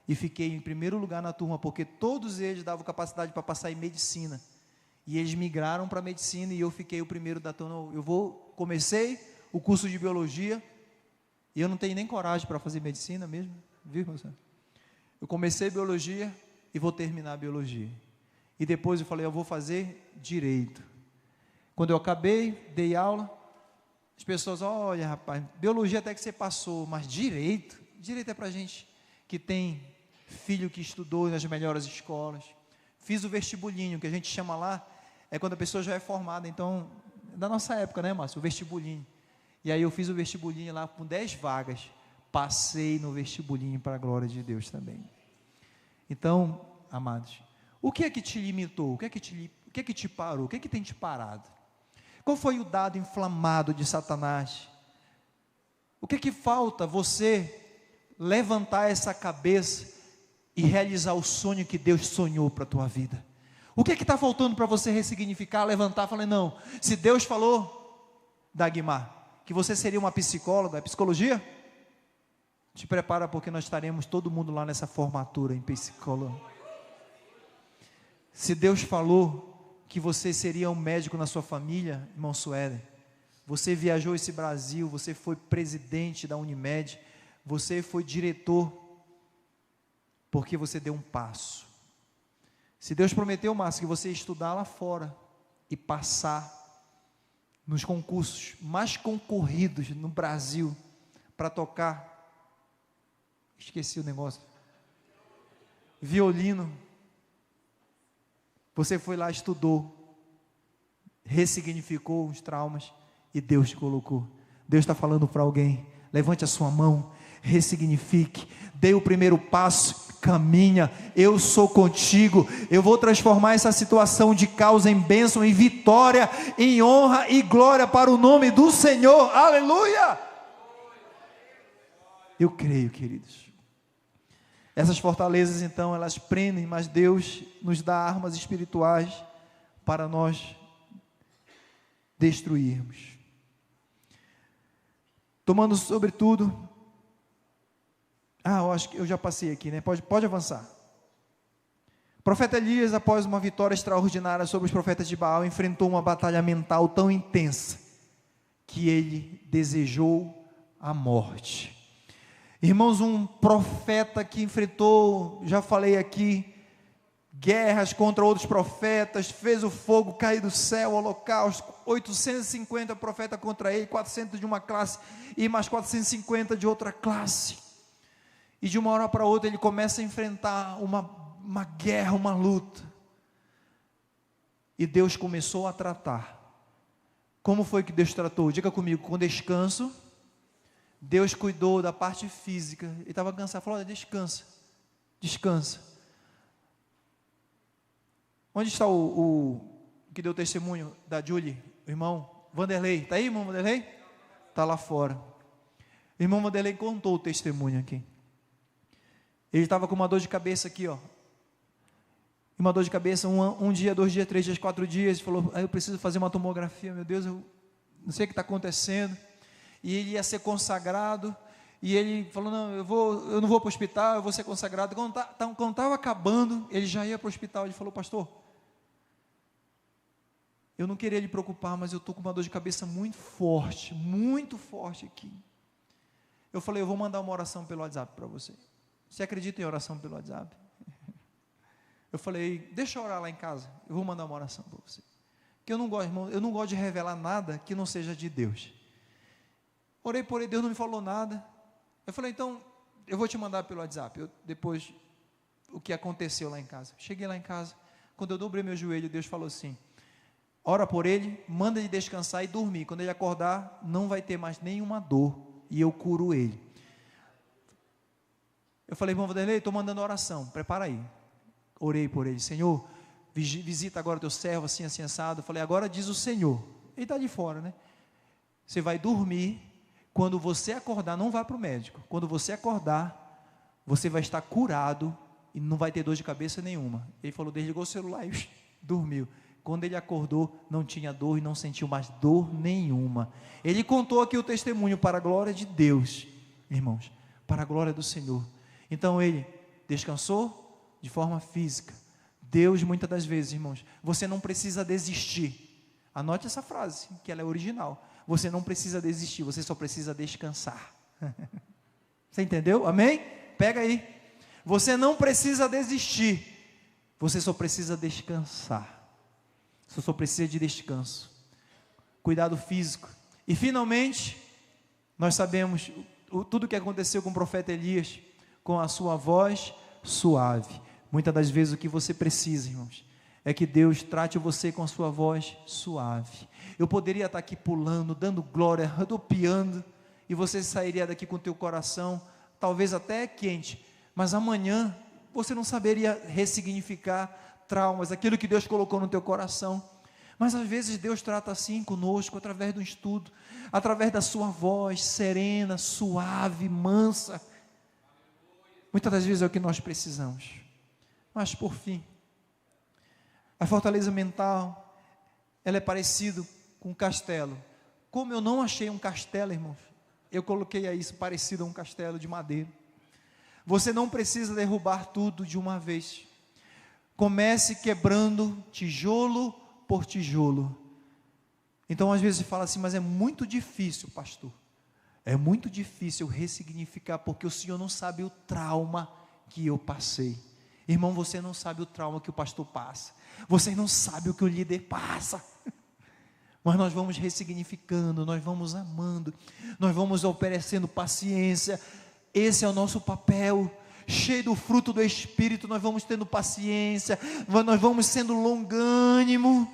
E fiquei em 1º lugar na turma, porque todos eles davam capacidade para passar em medicina. E eles migraram para medicina e eu fiquei o primeiro da turma. Comecei o curso de biologia e eu não tenho nem coragem para fazer medicina mesmo, viu, você? Eu comecei biologia e vou terminar a biologia. E depois eu falei, eu vou fazer direito. Quando eu acabei, dei aula, as pessoas, olha rapaz, biologia até que você passou, mas direito é para gente que tem filho que estudou nas melhores escolas. Fiz o vestibulinho, que a gente chama lá, é quando a pessoa já é formada, então, da nossa época, né, Márcio? O vestibulinho. E aí eu fiz o vestibulinho lá com 10 vagas, passei no vestibulinho para a glória de Deus também. Então, amados, o que é que te limitou? O que é que te parou? O que é que tem te parado? Qual foi o dado inflamado de Satanás? O que é que falta você levantar essa cabeça e realizar o sonho que Deus sonhou para a tua vida? O que é que está faltando para você ressignificar, levantar, falar, não, se Deus falou, Dagmar, que você seria uma psicóloga, psicologia? Te prepara, porque nós estaremos todo mundo lá nessa formatura em psicologia. Se Deus falou que você seria um médico na sua família, irmão Suéder, você viajou esse Brasil, você foi presidente da Unimed, você foi diretor, porque você deu um passo. Se Deus prometeu, Márcio, que você ia estudar lá fora e passar nos concursos mais concorridos no Brasil para tocar, esqueci o negócio, violino, você foi lá, estudou, ressignificou os traumas e Deus te colocou. Deus está falando para alguém, levante a sua mão, ressignifique, dê o primeiro passo, caminha, eu sou contigo, eu vou transformar essa situação de causa em bênção, em vitória, em honra e glória para o nome do Senhor, aleluia. Eu creio, queridos. Essas fortalezas então, elas prendem, mas Deus nos dá armas espirituais para nós destruirmos. Tomando sobretudo, eu acho que eu já passei aqui, né? Pode avançar. O profeta Elias, após uma vitória extraordinária sobre os profetas de Baal, enfrentou uma batalha mental tão intensa, que ele desejou a morte. Irmãos, um profeta que enfrentou, já falei aqui, guerras contra outros profetas, fez o fogo cair do céu, holocausto, 850 profetas contra ele, 400 de uma classe, e mais 450 de outra classe, e de uma hora para outra ele começa a enfrentar uma guerra, uma luta, e Deus começou a tratar. Como foi que Deus tratou? Diga comigo, com descanso. Deus cuidou da parte física, ele estava cansado, falou, olha, descansa. Onde está o que deu testemunho da Julie, o irmão Vanderlei? Está aí, irmão Vanderlei? Está lá fora. O irmão Vanderlei contou o testemunho aqui. Ele estava com uma dor de cabeça aqui, ó. Uma dor de cabeça, um dia, 2 dias, 3 dias, 4 dias. Ele falou, eu preciso fazer uma tomografia, meu Deus, eu não sei o que está acontecendo. E ele ia ser consagrado. E ele falou, não, eu não vou para o hospital, eu vou ser consagrado. Quando estava acabando, ele já ia para o hospital. Ele falou, pastor, eu não queria lhe preocupar, mas eu estou com uma dor de cabeça muito forte aqui. Eu falei, eu vou mandar uma oração pelo WhatsApp para você. Você acredita em oração pelo WhatsApp? Eu falei, deixa eu orar lá em casa, eu vou mandar uma oração para você. Porque eu não gosto, irmão, eu não gosto de revelar nada que não seja de Deus. Orei por ele, Deus não me falou nada. Eu falei, então, eu vou te mandar pelo WhatsApp, depois, o que aconteceu lá em casa. Cheguei lá em casa, quando eu dobrei meu joelho, Deus falou assim, ora por ele, manda ele descansar e dormir, quando ele acordar, não vai ter mais nenhuma dor, e eu curo ele. Eu falei, irmão Vanderlei, estou mandando oração, prepara aí. Orei por ele, Senhor, visita agora o teu servo, assim, assim, assado. Eu falei, agora diz o Senhor, ele está de fora, né? Você vai dormir, quando você acordar, não vá para o médico, quando você acordar, você vai estar curado, e não vai ter dor de cabeça nenhuma. Ele falou, desligou o celular e dormiu. Quando ele acordou, não tinha dor e não sentiu mais dor nenhuma. Ele contou aqui o testemunho para a glória de Deus, irmãos, para a glória do Senhor. Então ele descansou de forma física. Deus, muitas das vezes, irmãos, você não precisa desistir. Anote essa frase, que ela é original. Você não precisa desistir, você só precisa descansar. Você entendeu? Amém? Pega aí. Você não precisa desistir, você só precisa descansar. Você só precisa de descanso, cuidado físico. E finalmente, nós sabemos tudo o que aconteceu com o profeta Elias, com a sua voz suave. Muitas das vezes o que você precisa, irmãos, é que Deus trate você com a sua voz suave. Eu poderia estar aqui pulando, dando glória, rodopiando, e você sairia daqui com o teu coração, talvez até quente, mas amanhã você não saberia ressignificar traumas, aquilo que Deus colocou no teu coração. Mas às vezes Deus trata assim conosco, através do estudo, através da sua voz serena, suave, mansa. Muitas das vezes é o que nós precisamos. Mas por fim, a fortaleza mental, ela é parecida com um castelo. Como eu não achei um castelo, irmãos, eu coloquei aí isso parecido a um castelo de madeira. Você não precisa derrubar tudo de uma vez. Comece quebrando tijolo por tijolo. Então às vezes você fala assim, mas é muito difícil, pastor. É muito difícil ressignificar, porque o senhor não sabe o trauma que eu passei. Irmão, você não sabe o trauma que o pastor passa. Você não sabe o que o líder passa. Mas nós vamos ressignificando, nós vamos amando, nós vamos oferecendo paciência. Esse é o nosso papel. Cheio do fruto do Espírito, nós vamos tendo paciência, nós vamos sendo longânimo,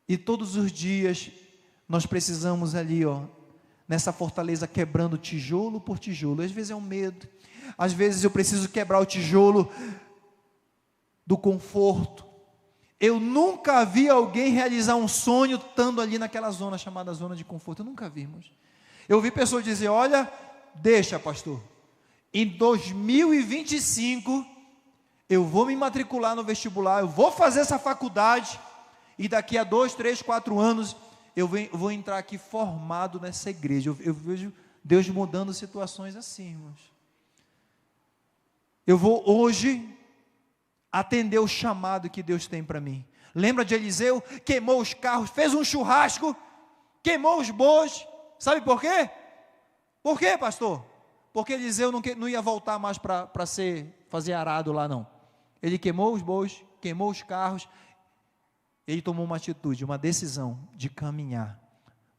e todos os dias, nós precisamos ali, nessa fortaleza, quebrando tijolo por tijolo. Às vezes é um medo, às vezes eu preciso quebrar o tijolo do conforto. Eu nunca vi alguém realizar um sonho estando ali naquela zona, chamada zona de conforto. Eu nunca vi, irmãos. Eu vi pessoas dizer, olha, deixa, pastor, em 2025, eu vou me matricular no vestibular, eu vou fazer essa faculdade, e daqui a 2, 3, 4 anos, eu vou entrar aqui formado nessa igreja. Eu vejo Deus mudando situações assim, irmãos. Eu vou hoje atender o chamado que Deus tem para mim. Lembra de Eliseu? Queimou os carros, fez um churrasco, queimou os bois. Sabe por quê? Por quê, pastor? Porque Eliseu não ia voltar mais para fazer arado lá, não. Ele queimou os bois, queimou os carros. Ele tomou uma atitude, uma decisão de caminhar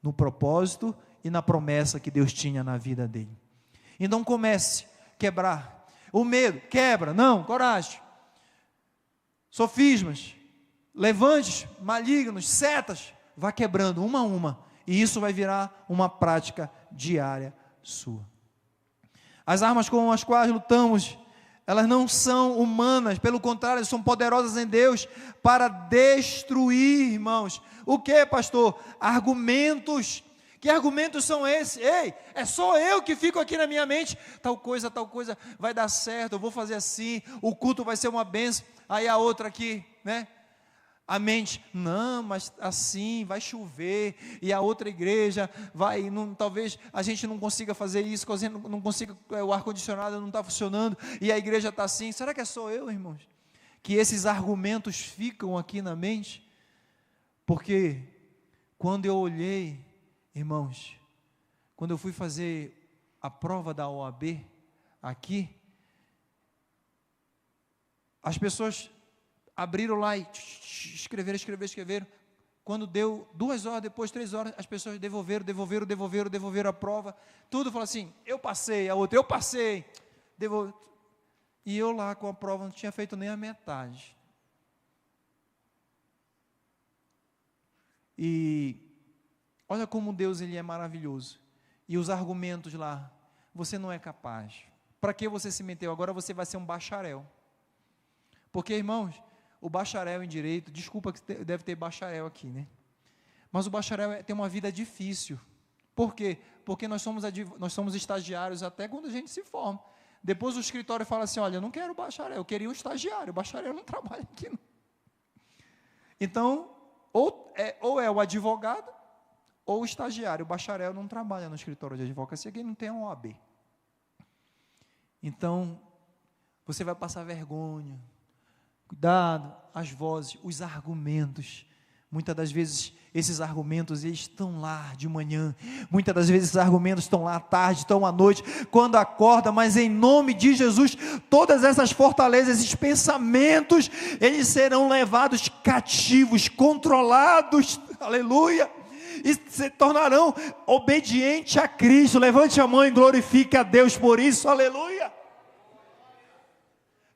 no propósito e na promessa que Deus tinha na vida dele. Então comece a quebrar o medo, quebra, não, coragem, sofismas, levantes malignos, setas, vá quebrando uma a uma, e isso vai virar uma prática diária sua. As armas com as quais lutamos, elas não são humanas, pelo contrário, são poderosas em Deus para destruir, irmãos. O que, pastor? Argumentos. Que argumentos são esses? Ei, é só eu que fico aqui na minha mente, tal coisa vai dar certo, eu vou fazer assim, o culto vai ser uma bênção. Aí a outra aqui, né? A mente, não, mas assim vai chover, e a outra igreja vai, talvez a gente não consiga fazer isso, não consiga, o ar-condicionado não está funcionando, e a igreja está assim. Será que é só eu, irmãos, que esses argumentos ficam aqui na mente? Porque quando eu olhei, irmãos, quando eu fui fazer a prova da OAB aqui, as pessoas abriram lá e escreveram. Quando deu 2 horas, depois 3 horas, as pessoas devolveram a prova. Tudo falou assim, eu passei, a outra, eu passei. E eu lá com a prova não tinha feito nem a metade. E olha como Deus, ele é maravilhoso. E os argumentos lá, você não é capaz. Para que você se meteu? Agora você vai ser um bacharel. Porque, irmãos, o bacharel em direito, desculpa que deve ter bacharel aqui, né? Mas o bacharel tem uma vida difícil. Por quê? Porque nós somos estagiários até quando a gente se forma. Depois o escritório fala assim, olha, eu não quero bacharel, eu queria um estagiário, o bacharel não trabalha aqui não. Então, ou é o advogado, ou o estagiário. O bacharel não trabalha no escritório de advocacia, que ele não tem a OAB. Então, você vai passar vergonha. Cuidado, as vozes, os argumentos. Muitas das vezes, esses argumentos, eles estão lá de manhã. Muitas das vezes, esses argumentos estão lá à tarde, estão à noite, quando acorda, mas em nome de Jesus, todas essas fortalezas, esses pensamentos, eles serão levados cativos, controlados, aleluia, e se tornarão obedientes a Cristo. Levante a mão e glorifique a Deus por isso, aleluia.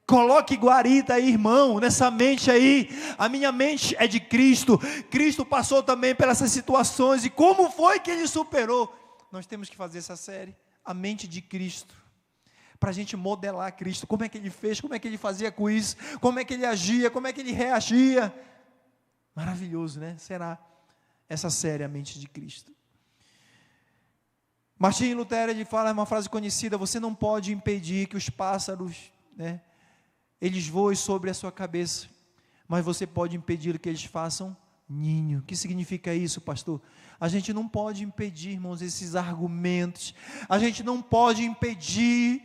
Coloque guarita aí, irmão, nessa mente aí. A minha mente é de Cristo. Cristo passou também pelas situações. E como foi que ele superou? Nós temos que fazer essa série, a mente de Cristo, para a gente modelar Cristo. Como é que ele fez, como é que ele fazia com isso, como é que ele agia, como é que ele reagia. Maravilhoso, né? Será essa série, a mente de Cristo. Martim Lutero, ele fala uma frase conhecida: você não pode impedir que os pássaros, né, eles voem sobre a sua cabeça, mas você pode impedir que eles façam ninho. O que significa isso, pastor? A gente não pode impedir, irmãos, esses argumentos. A gente não pode impedir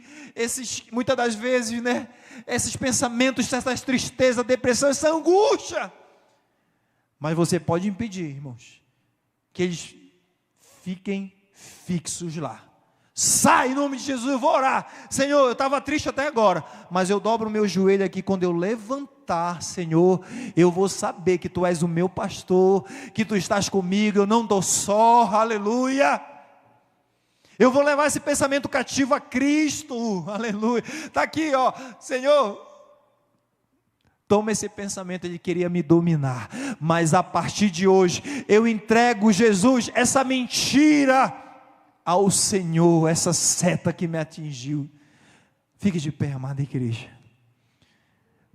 muitas das vezes, né, esses pensamentos, essas tristezas, depressão, essa angústia. Mas você pode impedir, irmãos, que eles fiquem fixos lá. Sai em nome de Jesus, eu vou orar. Senhor, eu estava triste até agora, mas eu dobro o meu joelho aqui. Quando eu levantar, Senhor, eu vou saber que Tu és o meu pastor, que Tu estás comigo, eu não estou só, aleluia. Eu vou levar esse pensamento cativo a Cristo, aleluia. Está aqui, ó, Senhor, toma esse pensamento. Ele queria me dominar, mas a partir de hoje, eu entrego, Jesus, essa mentira ao Senhor, essa seta que me atingiu. Fique de pé, amada igreja,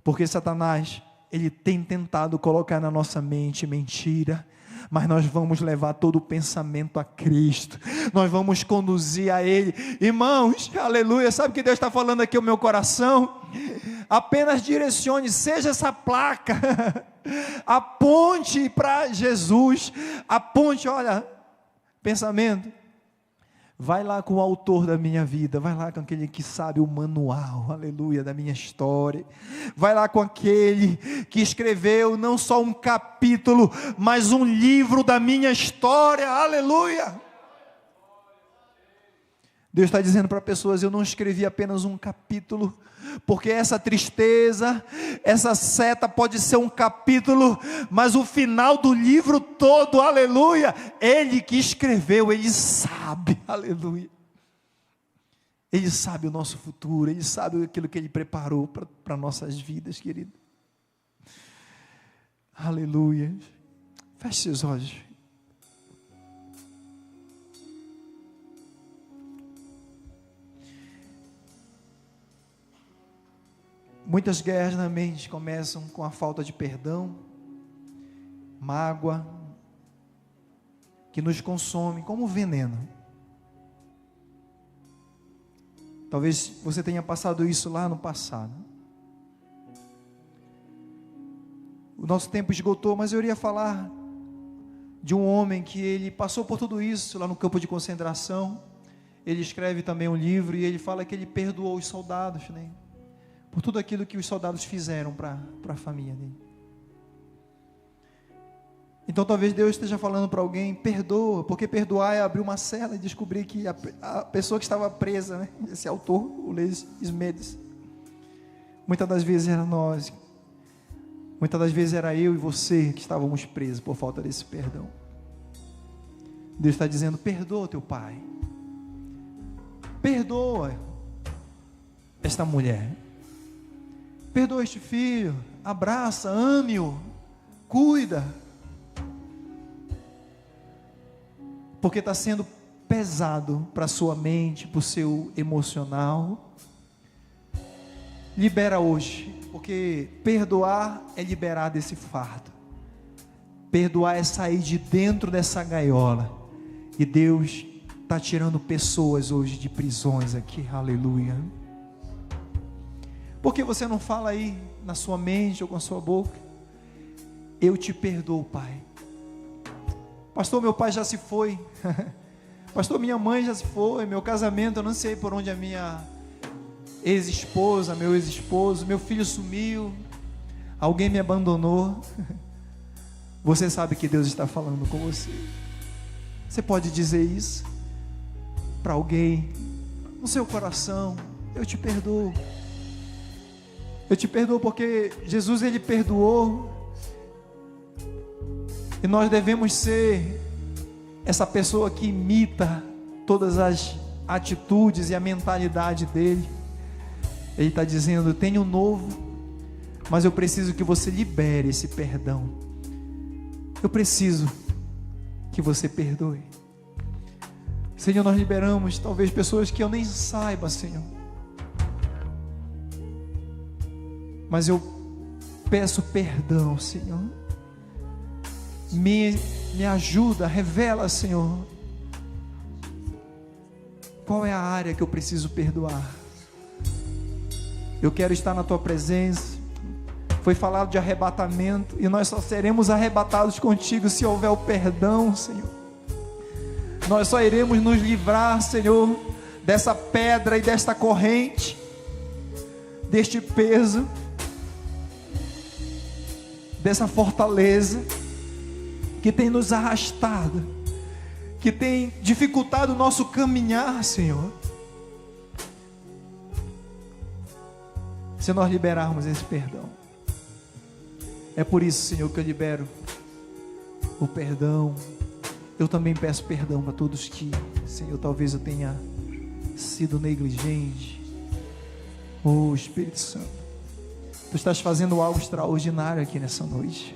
porque Satanás, ele tem tentado colocar na nossa mente mentira, mas nós vamos levar todo o pensamento a Cristo, nós vamos conduzir a Ele, irmãos, aleluia. Sabe o que Deus está falando aqui ao meu coração? Apenas direcione, seja essa placa, aponte para Jesus, aponte, olha, pensamento, vai lá com o autor da minha vida, vai lá com aquele que sabe o manual, aleluia, da minha história, vai lá com aquele que escreveu não só um capítulo, mas um livro da minha história, aleluia. Deus está dizendo para pessoas: eu não escrevi apenas um capítulo, porque essa tristeza, essa seta pode ser um capítulo, mas o final do livro todo, aleluia, Ele que escreveu, Ele sabe, aleluia, Ele sabe o nosso futuro, Ele sabe aquilo que Ele preparou para nossas vidas, querido, aleluia. Feche seus olhos. Muitas guerras na mente começam com a falta de perdão, mágoa, que nos consome como veneno. Talvez você tenha passado isso lá no passado. O nosso tempo esgotou, mas eu iria falar de um homem que ele passou por tudo isso lá no campo de concentração. Ele escreve também um livro e ele fala que ele perdoou os soldados, né, por tudo aquilo que os soldados fizeram para a família dele. Então talvez Deus esteja falando para alguém: perdoa, porque perdoar é abrir uma cela e descobrir que a pessoa que estava presa, né, esse autor, o Les Smedes, muitas das vezes era nós, muitas das vezes era eu e você que estávamos presos por falta desse perdão. Deus está dizendo: perdoa teu pai, perdoa esta mulher, perdoa este filho, abraça, ame-o, cuida, porque está sendo pesado para a sua mente, para o seu emocional, libera hoje, porque perdoar é liberar desse fardo. Perdoar é sair de dentro dessa gaiola. E Deus está tirando pessoas hoje de prisões aqui, aleluia. Por que você não fala aí na sua mente ou com a sua boca? Eu te perdoo, Pai. Pastor, meu pai já se foi. Pastor, minha mãe já se foi. Meu casamento, eu não sei por onde a minha ex-esposa, meu ex-esposo, meu filho sumiu. Alguém me abandonou. Você sabe que Deus está falando com você. Você pode dizer isso para alguém no seu coração. Eu te perdoo. Eu te perdoo porque Jesus, Ele perdoou. E nós devemos ser essa pessoa que imita todas as atitudes e a mentalidade dele. Ele está dizendo: tenho um novo, mas eu preciso que você libere esse perdão. Eu preciso que você perdoe. Senhor, nós liberamos talvez pessoas que eu nem saiba, Senhor, mas eu peço perdão, Senhor. Me ajuda, revela, Senhor, qual é a área que eu preciso perdoar. Eu quero estar na Tua presença. Foi falado de arrebatamento, e nós só seremos arrebatados contigo se houver o perdão, Senhor. Nós só iremos nos livrar, Senhor, dessa pedra e desta corrente, deste peso, dessa fortaleza que tem nos arrastado, que tem dificultado o nosso caminhar, Senhor. Se nós liberarmos esse perdão, é por isso, Senhor, que eu libero o perdão. Eu também peço perdão para todos que, Senhor, talvez eu tenha sido negligente. Oh, Espírito Santo, Tu estás fazendo algo extraordinário aqui nessa noite.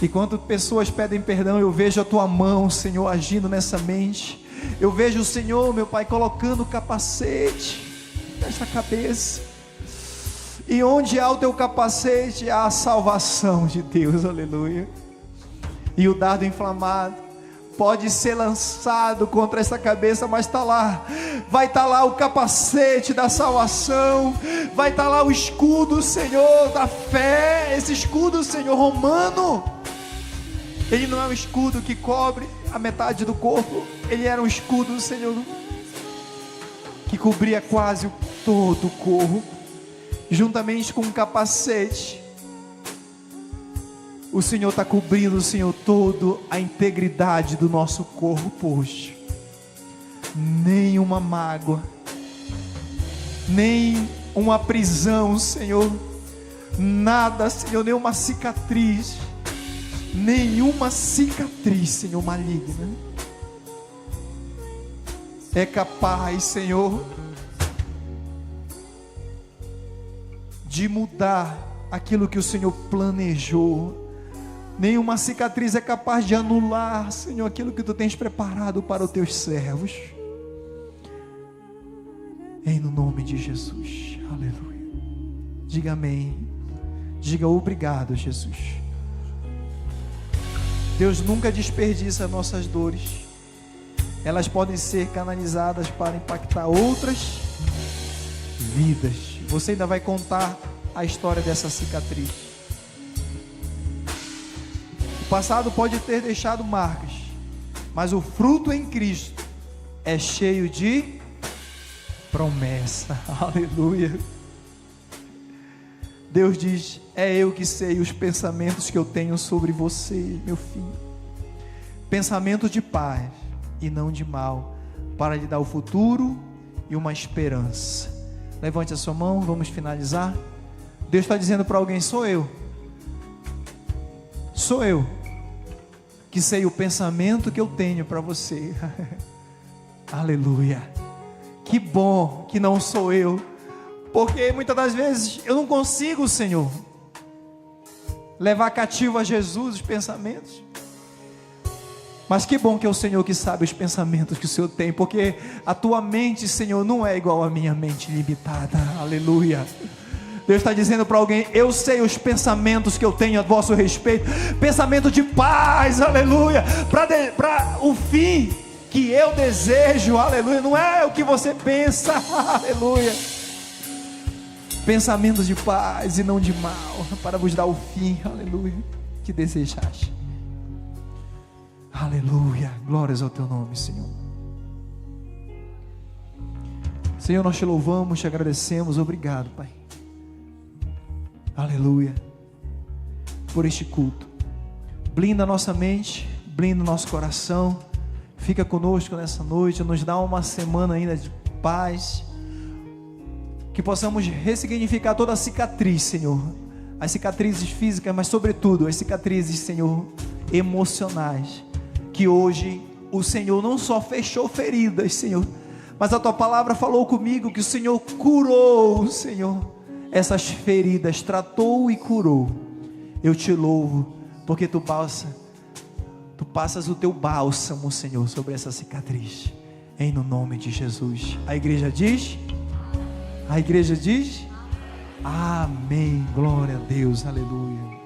E quando pessoas pedem perdão, eu vejo a Tua mão, Senhor, agindo nessa mente. Eu vejo o Senhor, meu Pai, colocando o capacete nesta cabeça. E onde há o Teu capacete, há a salvação de Deus, aleluia. E o dardo inflamado pode ser lançado contra essa cabeça, mas está lá, vai estar lá o capacete da salvação, vai estar lá o escudo, Senhor, da fé. Esse escudo, Senhor, romano, ele não é um escudo que cobre a metade do corpo, ele era um escudo, Senhor, que cobria quase todo o corpo, juntamente com um capacete. O Senhor está cobrindo, Senhor, toda a integridade do nosso corpo hoje. Nenhuma mágoa, nem uma prisão, Senhor, nada, Senhor, nenhuma cicatriz, Senhor, maligna é capaz, Senhor, de mudar aquilo que o Senhor planejou. Nenhuma cicatriz é capaz de anular, Senhor, aquilo que Tu tens preparado para os Teus servos. Em no nome de Jesus, aleluia. Diga amém. Diga obrigado, Jesus. Deus nunca desperdiça nossas dores. Elas podem ser canalizadas para impactar outras vidas. Você ainda vai contar a história dessa cicatriz. O passado pode ter deixado marcas, mas o fruto em Cristo é cheio de promessa. Aleluia. Deus diz: é eu que sei os pensamentos que eu tenho sobre você, meu filho. Pensamento de paz e não de mal, para lhe dar o futuro e uma esperança. Levante a sua mão, vamos finalizar. Deus está dizendo para alguém: sou eu que sei o pensamento que eu tenho para você. Aleluia. Que bom que não sou eu, porque muitas das vezes eu não consigo, Senhor, levar cativo a Jesus os pensamentos. Mas que bom que é o Senhor que sabe os pensamentos que o Senhor tem, porque a tua mente, Senhor, não é igual à minha mente limitada. Aleluia. Deus está dizendo para alguém: eu sei os pensamentos que eu tenho a vosso respeito, pensamento de paz, aleluia, para o fim que eu desejo, aleluia, não é o que você pensa, aleluia, pensamentos de paz e não de mal, para vos dar o fim, aleluia, que desejaste. Aleluia, glórias ao teu nome, Senhor. Senhor, nós te louvamos, te agradecemos, obrigado, Pai. Aleluia, por este culto. Blinda a nossa mente, blinda o nosso coração. Fica conosco nessa noite, nos dá uma semana ainda de paz. Que possamos ressignificar toda a cicatriz, Senhor. As cicatrizes físicas, mas sobretudo as cicatrizes, Senhor, emocionais. Que hoje o Senhor não só fechou feridas, Senhor, mas a tua palavra falou comigo que o Senhor curou, Senhor, essas feridas, tratou e curou. Eu te louvo, porque tu passas o teu bálsamo, Senhor, sobre essa cicatriz, em no nome de Jesus. A igreja diz? A igreja diz? Amém, glória a Deus, aleluia.